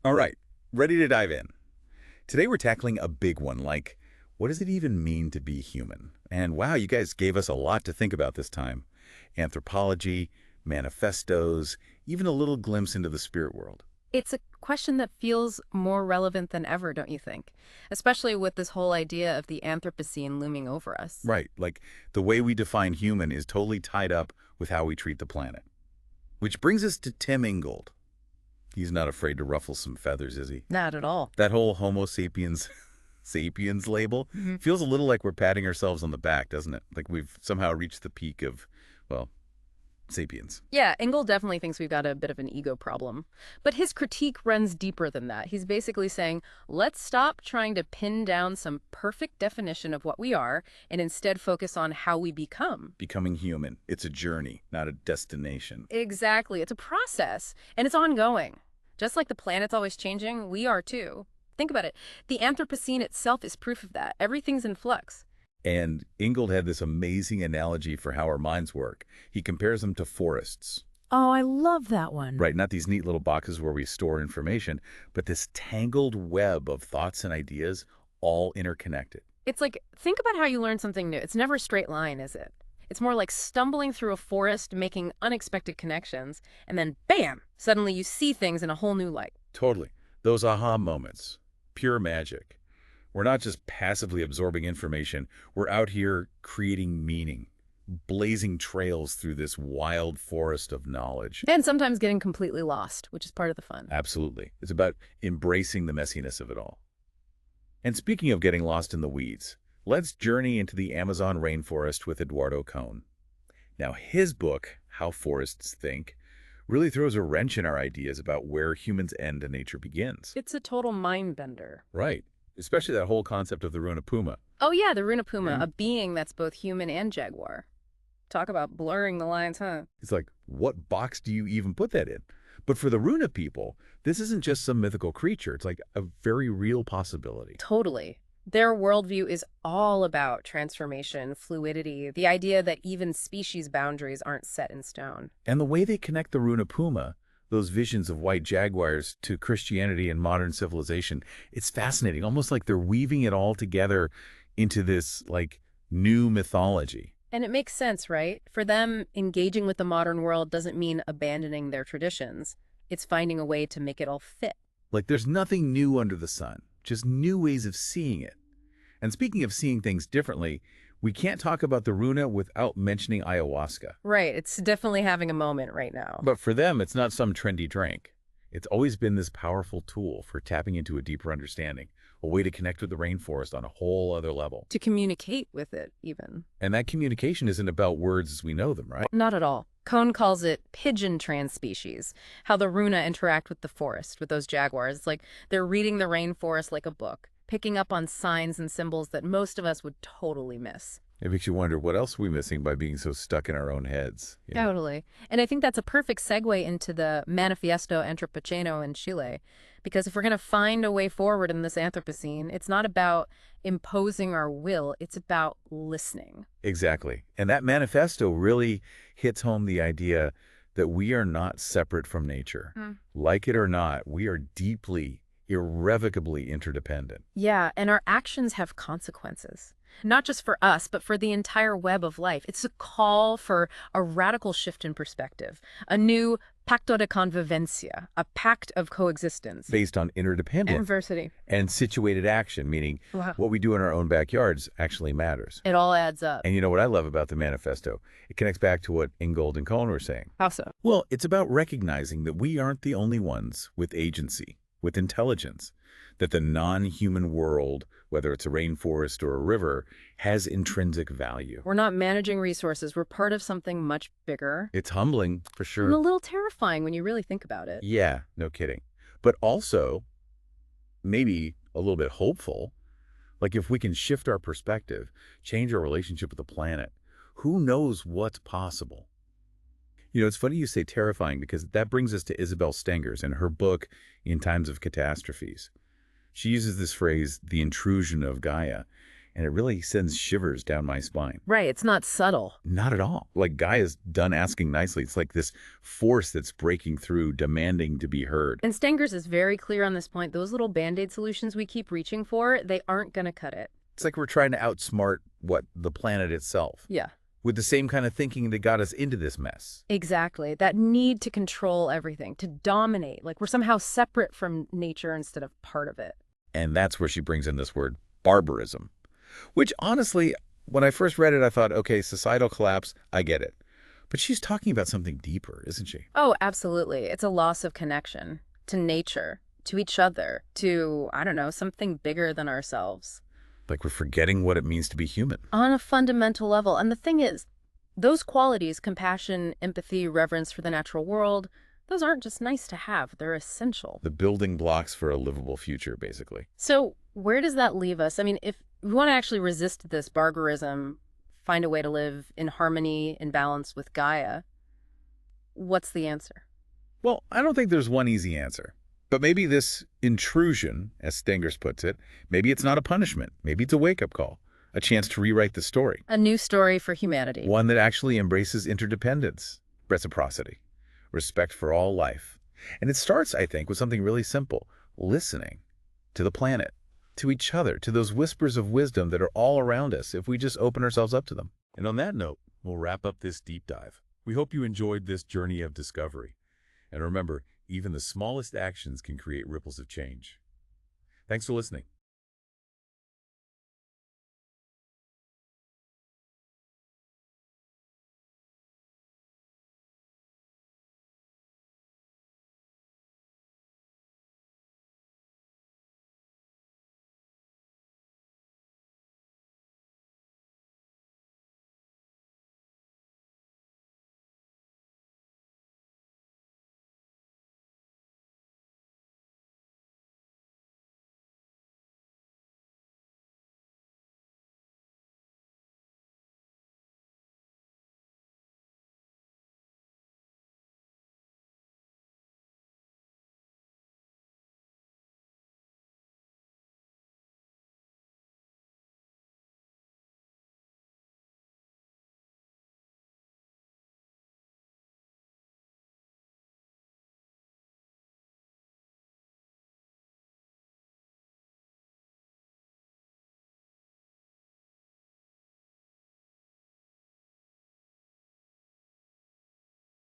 All right, ready to dive in. Today we're tackling a big one, like, what does it even mean to be human? And wow, you guys gave us a lot to think about this time. Anthropology, manifestos, even a little glimpse into the spirit world. It's a question that feels more relevant than ever, don't you think? Especially with this whole idea of the Anthropocene looming over us. Right, like the way we define human is totally tied up with how we treat the planet. Which brings us to Tim Ingold. He's not afraid to ruffle some feathers, is he? Not at all. That whole Homo sapiens sapiens label feels a little like we're patting ourselves on the back, doesn't it? Like we've somehow reached the peak of, well, sapiens. Yeah, Engel definitely thinks we've got a bit of an ego problem. But his critique runs deeper than that. He's basically saying, let's stop trying to pin down some perfect definition of what we are and instead focus on how we become. Becoming human, it's a journey, not a destination. Exactly. It's a process, and it's ongoing. Just like the planet's always changing, we are too. Think about it. The Anthropocene itself is proof of that. Everything's in flux. And Ingold had this amazing analogy for how our minds work. He compares them to forests. Oh, I love that one. Right, not these neat little boxes where we store information, but this tangled web of thoughts and ideas, all interconnected. It's like, think about how you learn something new. It's never a straight line, is it? It's more like stumbling through a forest, making unexpected connections, and then bam, suddenly you see things in a whole new light. Totally. Those aha moments. Pure magic. We're not just passively absorbing information. We're out here creating meaning, blazing trails through this wild forest of knowledge. And sometimes getting completely lost, which is part of the fun. Absolutely. It's about embracing the messiness of it all. And speaking of getting lost in the weeds, let's journey into the Amazon rainforest with Eduardo Cohn. Now, his book, How Forests Think, really throws a wrench in our ideas about where humans end and nature begins. It's a total mind bender. Right. Especially that whole concept of the Runapuma. Oh yeah, the Runapuma, Yeah. a being that's both human and jaguar. Talk about blurring the lines, huh? It's like, what box do you even put that in? But for the Runa people, this isn't just some mythical creature. It's like a very real possibility. Totally. Their worldview is all about transformation, fluidity, the idea that even species boundaries aren't set in stone. And the way they connect the Runapuma, those visions of white jaguars, to Christianity and modern civilization, it's fascinating. Almost like they're weaving it all together into this, like, new mythology. And it makes sense, right? For them, engaging with the modern world doesn't mean abandoning their traditions. It's finding a way to make it all fit. Like there's nothing new under the sun, just new ways of seeing it. And speaking of seeing things differently, we can't talk about the Runa without mentioning ayahuasca. Right, it's definitely having a moment right now. But for them, it's not some trendy drink. It's always been this powerful tool for tapping into a deeper understanding, a way to connect with the rainforest on a whole other level. To communicate with it, even. And that communication isn't about words as we know them, right? Not at all. Cohn calls it pigeon transspecies, how the Runa interact with the forest, with those jaguars. It's like they're reading the rainforest like a book, picking up on signs and symbols that most of us would totally miss. It makes you wonder what else are we missing by being so stuck in our own heads. Totally. And I think that's a perfect segue into the Manifiesto Antropoceno in Chile. Because if we're going to find a way forward in this Anthropocene, it's not about imposing our will, it's about listening. Exactly. And that manifesto really hits home the idea that we are not separate from nature. Like it or not, we are deeply, irrevocably interdependent. Yeah, and our actions have consequences. Not just for us, but for the entire web of life. It's a call for a radical shift in perspective, a new pacto de convivencia, a pact of coexistence. Based on interdependence Adversity. and situated action, meaning Wow. what we do in our own backyards actually matters. It all adds up. And you know what I love about the manifesto? It connects back to what Ingold and Cohn were saying. How so? Well, it's about recognizing that we aren't the only ones with agency, with intelligence, that the non-human world, whether it's a rainforest or a river, has intrinsic value. We're not managing resources. We're part of something much bigger. It's humbling, for And a sure. little terrifying when you really think about it. Yeah, no kidding. But also, maybe a little bit hopeful. Like if we can shift our perspective, change our relationship with the planet, who knows what's possible? You know, it's funny you say terrifying because that brings us to Isabel Stengers and her book, In Times of Catastrophes. She uses this phrase, the intrusion of Gaia, And it really sends shivers down my spine. Right, it's not subtle. Not at all. Like Guy is done asking nicely. It's like this force that's breaking through, demanding to be heard. And Stengers is very clear on this point. Those little Band-Aid solutions we keep reaching for, they aren't going to cut it. It's like we're trying to outsmart the planet itself. Yeah. With the same kind of thinking that got us into this mess. Exactly. That need to control everything, to dominate, like we're somehow separate from nature instead of part of it. And that's where she brings in this word, barbarism. Which, honestly, when I first read it, I thought, okay, societal collapse, I get it. But she's talking about something deeper, isn't she? Oh, absolutely. It's a loss of connection to nature, to each other, to, I don't know, something bigger than ourselves. Like we're forgetting what it means to be human. On a fundamental level. And the thing is, those qualities, compassion, empathy, reverence for the natural world, those aren't just nice to have, they're essential. The building blocks for a livable future, basically. So where does that leave us? I mean, if we want to actually resist this barbarism, find a way to live in harmony, in balance with Gaia, what's the answer? Well, I don't think there's one easy answer. But maybe this intrusion, as Stengers puts it, maybe it's not a punishment. Maybe it's a wake-up call, a chance to rewrite the story. A new story for humanity. One that actually embraces interdependence, reciprocity, respect for all life. And it starts, I think, with something really simple, listening to the planet, to each other, to those whispers of wisdom that are all around us if we just open ourselves up to them. And on that note, we'll wrap up this deep dive. We hope you enjoyed this journey of discovery. And remember, even the smallest actions can create ripples of change. Thanks for listening.